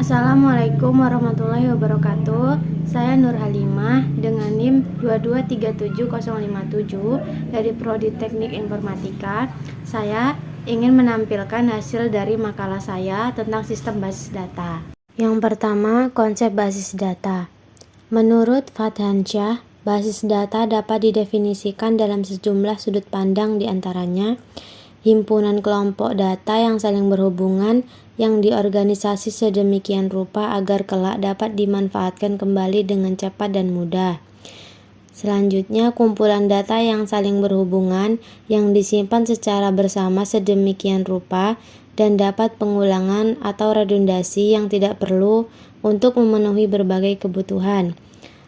Assalamualaikum warahmatullahi wabarakatuh. Saya Nur Halimah dengan NIM 2237057 dari Prodi Teknik Informatika. Saya ingin menampilkan hasil dari makalah saya tentang sistem basis data. Yang pertama, konsep basis data. Menurut Fadhansyah, basis data dapat didefinisikan dalam sejumlah sudut pandang, di antaranya himpunan kelompok data yang saling berhubungan yang diorganisasi sedemikian rupa agar kelak dapat dimanfaatkan kembali dengan cepat dan mudah. Selanjutnya, kumpulan data yang saling berhubungan yang disimpan secara bersama sedemikian rupa dan dapat pengulangan atau redundasi yang tidak perlu untuk memenuhi berbagai kebutuhan.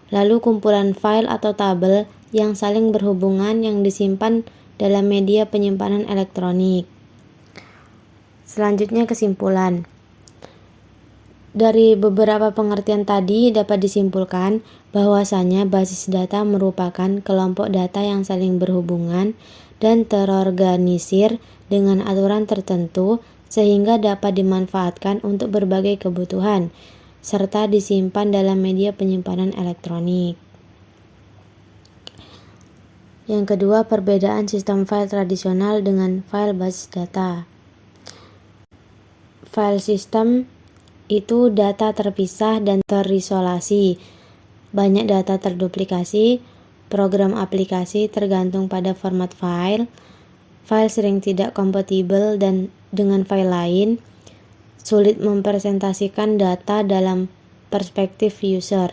Lalu kumpulan file atau tabel yang saling berhubungan yang disimpan dalam media penyimpanan elektronik. Selanjutnya, kesimpulan. Dari beberapa pengertian tadi dapat disimpulkan bahwasanya basis data merupakan kelompok data yang saling berhubungan dan terorganisir dengan aturan tertentu sehingga dapat dimanfaatkan untuk berbagai kebutuhan serta disimpan dalam media penyimpanan elektronik. Yang kedua, perbedaan sistem file tradisional dengan file basis data. File system itu data terpisah dan terisolasi. Banyak data terduplikasi, program aplikasi tergantung pada format file. File sering tidak kompatibel dengan file lain. Sulit mempresentasikan data dalam perspektif user.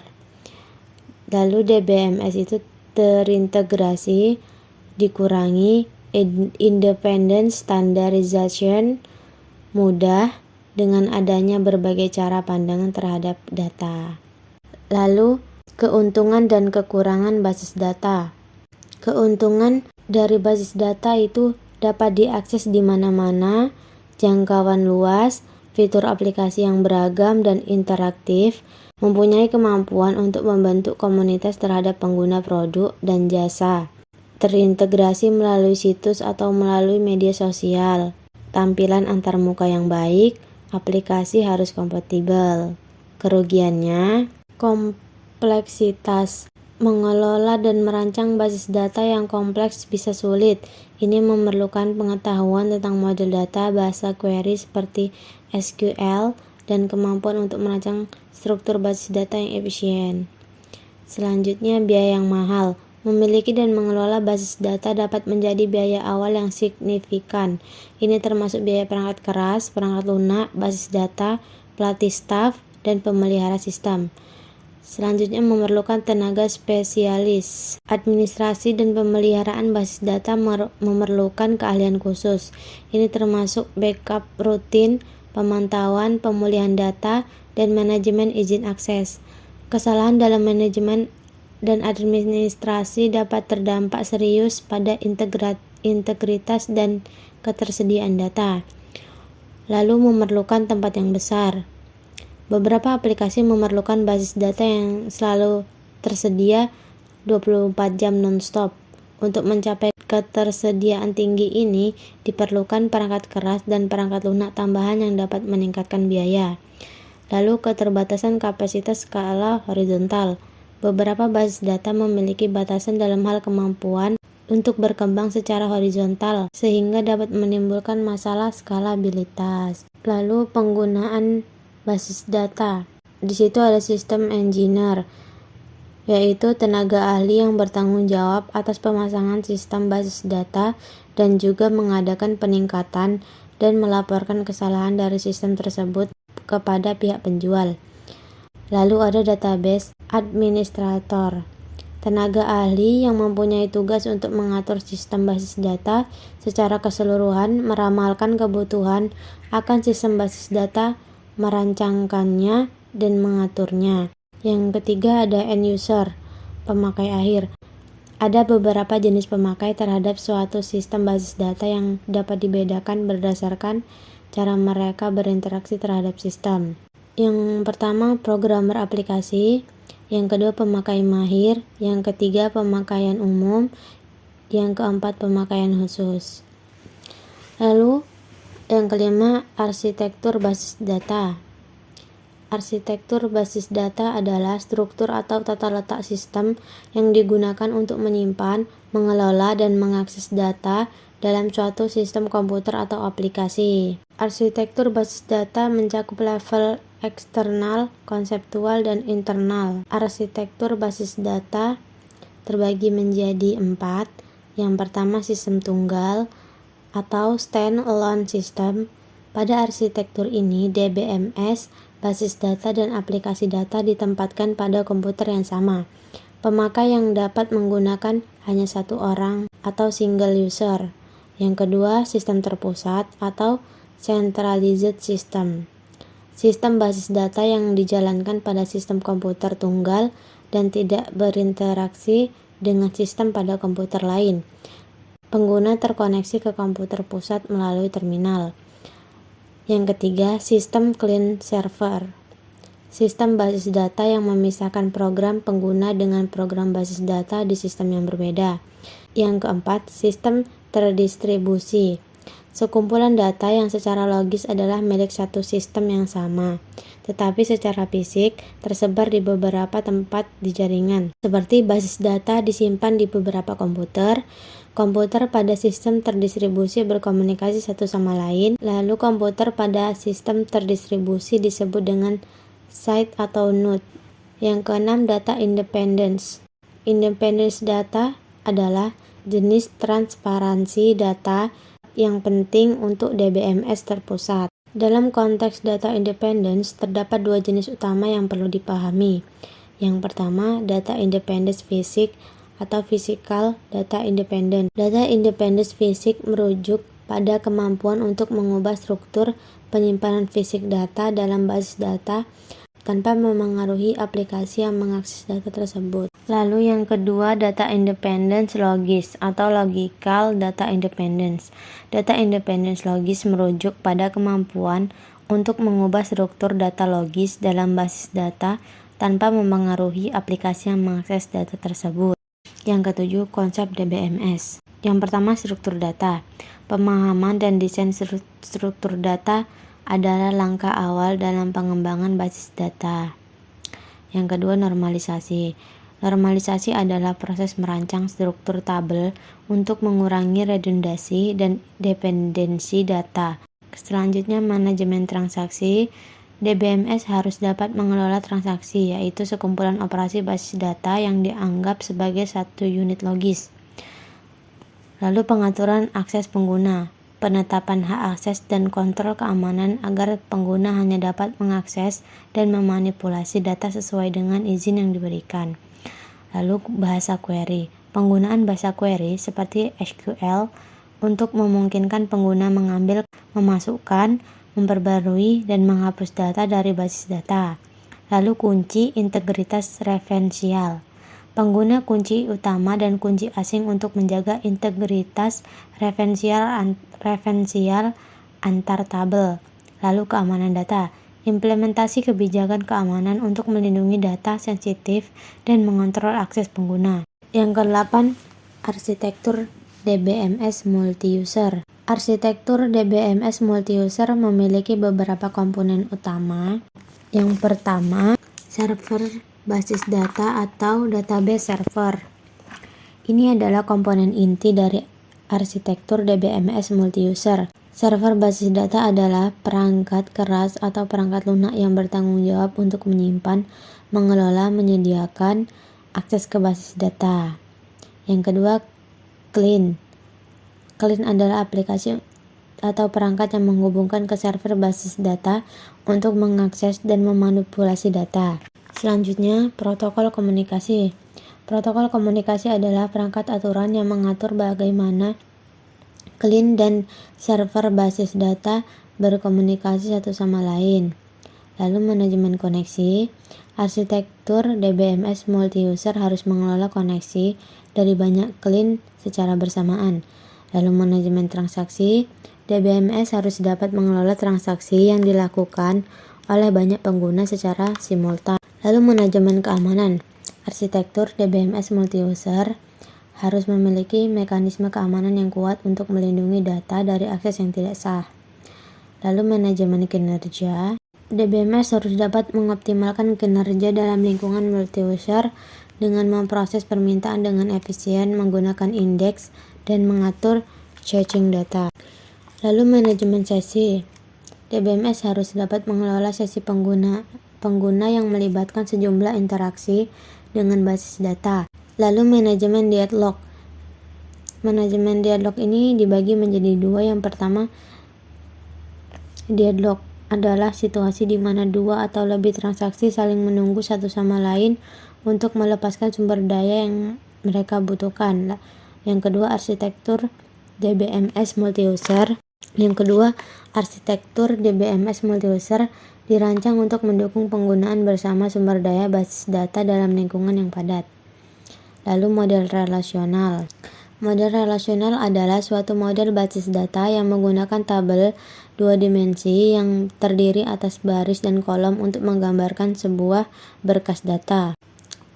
Lalu DBMS itu terintegrasi, dikurangi, independent standardization, mudah dengan adanya berbagai cara pandangan terhadap data. Lalu, keuntungan dan kekurangan basis data. Keuntungan dari basis data itu dapat diakses di mana-mana, jangkauan luas, fitur aplikasi yang beragam dan interaktif, mempunyai kemampuan untuk membentuk komunitas terhadap pengguna produk dan jasa, terintegrasi melalui situs atau melalui media sosial, tampilan antarmuka yang baik, aplikasi harus kompatibel. Kerugiannya, kompleksitas. Mengelola dan merancang basis data yang kompleks bisa sulit. Ini memerlukan pengetahuan tentang model data, bahasa query seperti SQL, dan kemampuan untuk merancang struktur basis data yang efisien. Selanjutnya, biaya yang mahal. Memiliki dan mengelola basis data dapat menjadi biaya awal yang signifikan. Ini termasuk biaya perangkat keras, perangkat lunak, basis data, pelatih staf, dan pemelihara sistem. Selanjutnya, memerlukan tenaga spesialis. Administrasi dan pemeliharaan basis data memerlukan keahlian khusus. Ini termasuk backup rutin, pemantauan, pemulihan data, dan manajemen izin akses. Kesalahan dalam manajemen dan administrasi dapat terdampak serius pada integritas dan ketersediaan data. Lalu, memerlukan tempat yang besar. Beberapa aplikasi memerlukan basis data yang selalu tersedia 24 jam non-stop. Untuk mencapai ketersediaan tinggi ini, diperlukan perangkat keras dan perangkat lunak tambahan yang dapat meningkatkan biaya. Lalu, keterbatasan kapasitas skala horizontal. Beberapa basis data memiliki batasan dalam hal kemampuan untuk berkembang secara horizontal, sehingga dapat menimbulkan masalah skalabilitas. Lalu, penggunaan basis data. Di situ ada sistem engineer, yaitu tenaga ahli yang bertanggung jawab atas pemasangan sistem basis data dan juga mengadakan peningkatan dan melaporkan kesalahan dari sistem tersebut kepada pihak penjual. Lalu ada database administrator, tenaga ahli yang mempunyai tugas untuk mengatur sistem basis data secara keseluruhan, meramalkan kebutuhan akan sistem basis data, merancangkannya, dan mengaturnya. Yang ketiga ada end user, pemakai akhir. Ada beberapa jenis pemakai terhadap suatu sistem basis data yang dapat dibedakan berdasarkan cara mereka berinteraksi terhadap sistem. Yang pertama, programmer aplikasi. Yang kedua, pemakai mahir. Yang ketiga, pemakaian umum. Yang keempat, pemakaian khusus. Lalu, yang kelima, arsitektur basis data. Arsitektur basis data adalah struktur atau tata letak sistem yang digunakan untuk menyimpan, mengelola, dan mengakses data dalam suatu sistem komputer atau aplikasi. Arsitektur basis data mencakup level eksternal, konseptual, dan internal. Arsitektur basis data terbagi menjadi 4. Yang pertama, sistem tunggal atau stand-alone system. Pada arsitektur ini, DBMS, basis data dan aplikasi data ditempatkan pada komputer yang sama. Pemakai yang dapat menggunakan hanya satu orang atau single user. Yang kedua, sistem terpusat atau centralized system. Sistem basis data yang dijalankan pada sistem komputer tunggal dan tidak berinteraksi dengan sistem pada komputer lain. Pengguna terkoneksi ke komputer pusat melalui terminal. Yang ketiga, sistem client server. Sistem basis data yang memisahkan program pengguna dengan program basis data di sistem yang berbeda. Yang keempat, sistem terdistribusi. Sekumpulan data yang secara logis adalah milik satu sistem yang sama, tetapi secara fisik tersebar di beberapa tempat di jaringan. Seperti basis data disimpan di beberapa komputer pada sistem terdistribusi berkomunikasi satu sama lain, lalu komputer pada sistem terdistribusi disebut dengan site atau node. Yang keenam, data independence. Independence data adalah jenis transparansi data yang penting untuk DBMS terpusat. Dalam konteks data independence, terdapat dua jenis utama yang perlu dipahami. Yang pertama, data independence fisik atau physical data independent. Data independence fisik merujuk pada kemampuan untuk mengubah struktur penyimpanan fisik data dalam basis data tanpa memengaruhi aplikasi yang mengakses data tersebut. Lalu yang kedua, data independence logis atau logical data independence. Data independence logis merujuk pada kemampuan untuk mengubah struktur data logis dalam basis data tanpa memengaruhi aplikasi yang mengakses data tersebut. Yang ketujuh, konsep DBMS. Yang pertama, struktur data. Pemahaman dan desain struktur data adalah langkah awal dalam pengembangan basis data. Yang kedua, normalisasi. Normalisasi adalah proses merancang struktur tabel untuk mengurangi redundasi dan dependensi data. Selanjutnya, manajemen transaksi. DBMS harus dapat mengelola transaksi, yaitu sekumpulan operasi basis data yang dianggap sebagai satu unit logis. Lalu pengaturan akses pengguna. Penetapan hak akses dan kontrol keamanan agar pengguna hanya dapat mengakses dan memanipulasi data sesuai dengan izin yang diberikan. Lalu bahasa query. Penggunaan bahasa query seperti SQL untuk memungkinkan pengguna mengambil, memasukkan, memperbarui, dan menghapus data dari basis data. Lalu kunci integritas referensial. Pengguna kunci utama dan kunci asing untuk menjaga integritas referensial antar tabel. Lalu keamanan data. Implementasi kebijakan keamanan untuk melindungi data sensitif dan mengontrol akses pengguna. Yang ke-8, arsitektur DBMS multi-user. Arsitektur DBMS multi-user memiliki beberapa komponen utama. Yang pertama, server basis data atau database server. Ini adalah komponen inti dari arsitektur DBMS multi-user. Server basis data adalah perangkat keras atau perangkat lunak yang bertanggung jawab untuk menyimpan, mengelola, menyediakan akses ke basis data. Yang kedua, client. Client adalah aplikasi atau perangkat yang menghubungkan ke server basis data untuk mengakses dan memanipulasi data. Selanjutnya, protokol komunikasi. Protokol komunikasi adalah perangkat aturan yang mengatur bagaimana client dan server basis data berkomunikasi satu sama lain. Lalu manajemen koneksi. Arsitektur DBMS multi-user harus mengelola koneksi dari banyak client secara bersamaan. Lalu manajemen transaksi. DBMS harus dapat mengelola transaksi yang dilakukan oleh banyak pengguna secara simultan. Lalu manajemen keamanan. Arsitektur DBMS multi-user harus memiliki mekanisme keamanan yang kuat untuk melindungi data dari akses yang tidak sah. Lalu manajemen kinerja. DBMS harus dapat mengoptimalkan kinerja dalam lingkungan multi-user dengan memproses permintaan dengan efisien, menggunakan indeks, dan mengatur caching data. Lalu manajemen sesi. DBMS harus dapat mengelola sesi pengguna yang melibatkan sejumlah interaksi dengan basis data. Lalu manajemen deadlock. Manajemen deadlock ini dibagi menjadi dua. Yang pertama, deadlock adalah situasi di mana dua atau lebih transaksi saling menunggu satu sama lain untuk melepaskan sumber daya yang mereka butuhkan. Yang kedua, arsitektur DBMS multi-user. Dirancang untuk mendukung penggunaan bersama sumber daya basis data dalam lingkungan yang padat. Lalu model relasional. Model relasional adalah suatu model basis data yang menggunakan tabel dua dimensi yang terdiri atas baris dan kolom untuk menggambarkan sebuah berkas data.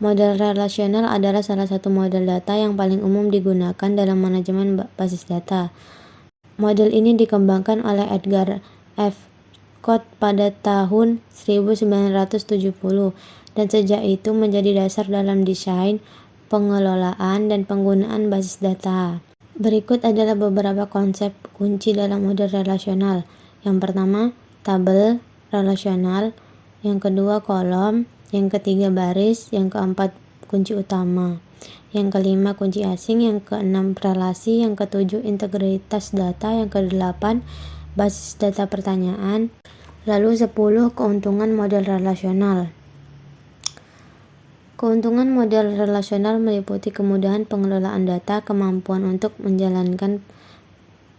Model relasional adalah salah satu model data yang paling umum digunakan dalam manajemen basis data. Model ini dikembangkan oleh Edgar F. Codd pada tahun 1970 dan sejak itu menjadi dasar dalam desain, pengelolaan, dan penggunaan basis data. Berikut adalah beberapa konsep kunci dalam model relasional. Yang pertama, tabel relasional. Yang kedua, kolom. Yang ketiga, baris. Yang keempat, kunci utama. Yang kelima, kunci asing. Yang keenam, relasi. Yang ketujuh, integritas data. Yang kedelapan, basis data pertanyaan. Lalu 10, keuntungan model relasional. Keuntungan model relasional meliputi kemudahan pengelolaan data, kemampuan untuk menjalankan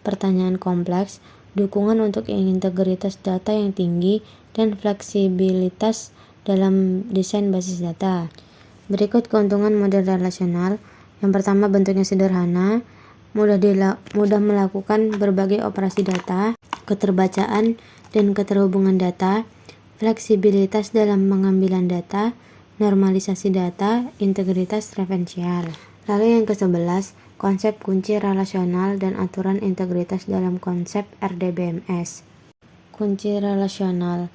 pertanyaan kompleks, dukungan untuk integritas data yang tinggi, dan fleksibilitas dalam desain basis data. Berikut keuntungan model relasional. Yang pertama, bentuknya sederhana, mudah melakukan berbagai operasi data, keterbacaan dan keterhubungan data, fleksibilitas dalam pengambilan data, normalisasi data, integritas referensial. Lalu yang ke-11, konsep kunci relasional dan aturan integritas dalam konsep RDBMS. Kunci relasional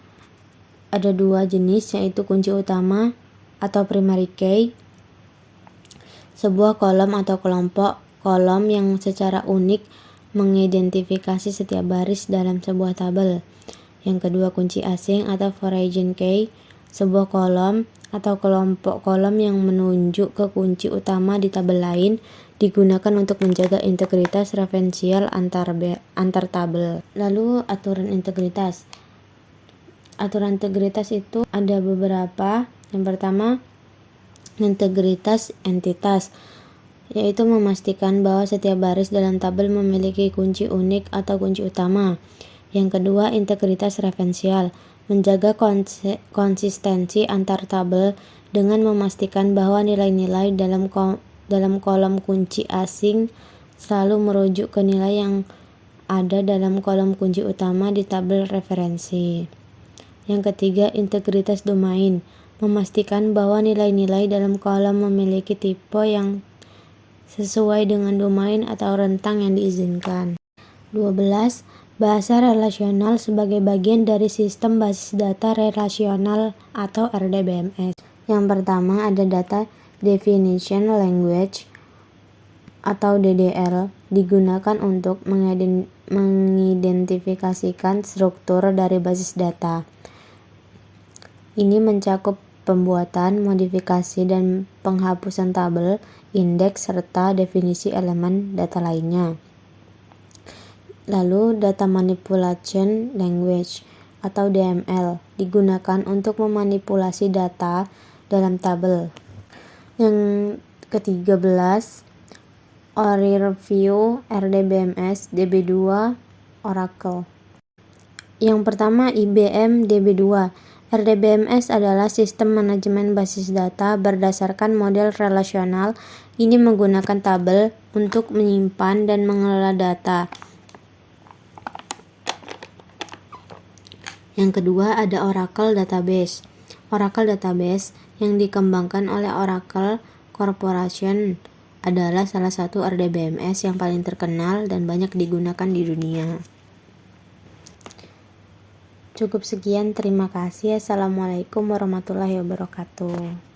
ada dua jenis, yaitu kunci utama atau primary key, sebuah kolom atau kelompok kolom yang secara unik mengidentifikasi setiap baris dalam sebuah tabel. Yang kedua, kunci asing atau foreign key, sebuah kolom atau kelompok kolom yang menunjuk ke kunci utama di tabel lain, digunakan untuk menjaga integritas referensial antar tabel. Lalu aturan integritas. Aturan integritas itu ada beberapa. Yang pertama, integritas entitas, yaitu memastikan bahwa setiap baris dalam tabel memiliki kunci unik atau kunci utama. Yang kedua, integritas referensial, menjaga konsistensi antar tabel dengan memastikan bahwa nilai-nilai dalam kolom kunci asing selalu merujuk ke nilai yang ada dalam kolom kunci utama di tabel referensi. Yang ketiga, integritas domain, memastikan bahwa nilai-nilai dalam kolom memiliki tipe yang sesuai dengan domain atau rentang yang diizinkan. 12. Bahasa relasional sebagai bagian dari sistem basis data relasional atau RDBMS. Yang pertama ada Data Definition Language atau DDL, digunakan untuk mengidentifikasikan struktur dari basis data. Ini mencakup pembuatan, modifikasi, dan penghapusan tabel, indeks, serta definisi elemen data lainnya. Lalu Data Manipulation Language atau DML, digunakan untuk memanipulasi data dalam tabel. Yang ke-13, Overview RDBMS DB2 Oracle. Yang pertama, IBM DB2. RDBMS adalah sistem manajemen basis data berdasarkan model relasional. Ini menggunakan tabel untuk menyimpan dan mengelola data. Yang kedua ada Oracle Database. Oracle Database yang dikembangkan oleh Oracle Corporation adalah salah satu RDBMS yang paling terkenal dan banyak digunakan di dunia. Cukup sekian, terima kasih. Assalamualaikum warahmatullahi wabarakatuh.